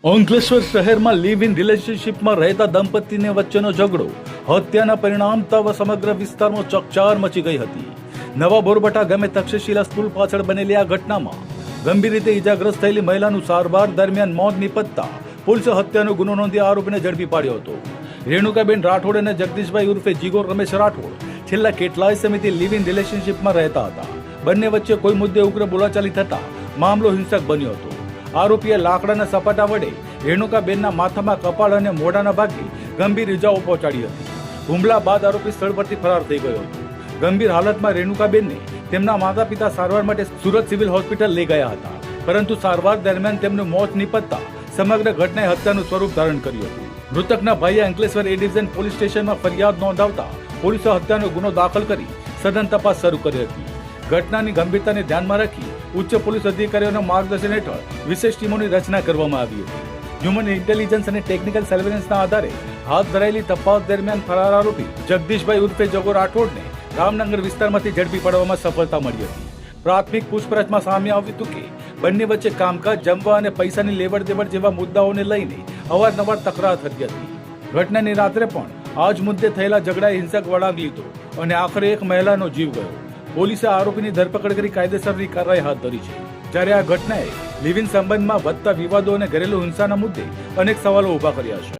અંકલેશ્વર શહેરમાં live in રિલેશનશીપમાં રહેતા દંપતીને વચ્ચેનો ઝઘડો હત્યાના પરિણામતા સમગ્ર વિસ્તારમાં ચકચાર મચી ગઈ હતી. નવા બોરબટા ગામે તક્ષશિલા સ્કૂલ પાછળ બનેલી આ ઘટનામાં ગંભીર રીતે ઈજાગ્રસ્ત થયેલી મહિલાનું સારવાર દરમિયાન મોત નિપજતા પોલીસે હત્યાનો ગુનો નોંધી આરોપીને ઝડપી પાડ્યો હતો. રેણુકાબેન રાઠોડ અને જગદીશભાઈ ઉર્ફે જીગોર રમેશ રાઠોડ છેલ્લા કેટલાય સમયથી લિવ ઇન રિલેશનશીપમાં રહેતા હતા. બંને વચ્ચે કોઈ મુદ્દે ઉગ્ર બોલાચાલી થતા મામલો હિંસક બન્યો હતો. આરોપીએ લાકડાના સપાટા વડે રેણુકાબેનના માથામાં, કપાળ અને મોઢાના ભાગે ગંભીર ઇજાઓ પહોંચાડી હતી. હુમલા બાદ આરોપી સ્થળ પરથી ફરાર થઈ ગયો હતો. ગંભીર હાલતમાં રેણુકાબેનને તેમના માતા પિતા સારવાર માટે સુરત સિવિલ હોસ્પિટલ લઈ ગયા હતા, પરંતુ સારવાર દરમિયાન તેમનું મોત નિપજતા સમગ્ર ઘટનાએ હત્યાનું સ્વરૂપ ધારણ કર્યું હતું. મૃતકના ભાઈએ અંકલેશ્વર એ ડિવિઝન પોલીસ સ્ટેશનમાં ફરિયાદ નોંધાવતા પોલીસે હત્યાનો ગુનો દાખલ કરી સઘન તપાસ શરૂ કરી હતી. ઘટનાની ગંભીરતાને ધ્યાનમાં રાખી ઉચ્ચ પોલીસ અધિકારીઓના માર્ગદર્શન હેઠળ વિશેષ ટીમોની રચના કરવામાં આવી હતી. હ્યુમન ઇન્ટેલિજન્સ અને ટેકનિકલ સર્વેલન્સના આધારે હાથ ધરાયેલી તપાસ દરમિયાન ફરાર આરોપી જગદીશભાઈ ઉર્ફે જગો રાઠોડને રામનગર વિસ્તારમાંથી ઝડપી પાડવામાં સફળતા મળી હતી. પ્રાથમિક પૂછપરછમાં સામે આવ્યું હતું કે બંને વચ્ચે કામકાજ, જમવા અને પૈસાની લેવડ દેવડ જેવા મુદ્દાઓને લઈને અવારનવાર તકરાર થતી હતી. ઘટનાની રાત્રે પણ આ જ મુદ્દે થયેલા ઝઘડાએ હિંસક વળાંક લીધો અને આખરે એક મહિલાનો જીવ ગયો. પોલીસે આરોપીની ધરપકડ કરી કાયદેસરની કાર્યવાહી હાથ ધરી છે. જ્યારે આ ઘટનાએ લિવ ઇન સંબંધમાં વધતા વિવાદો અને ઘરેલુ હિંસાના મુદ્દે અનેક સવાલો ઉભા કર્યા છે.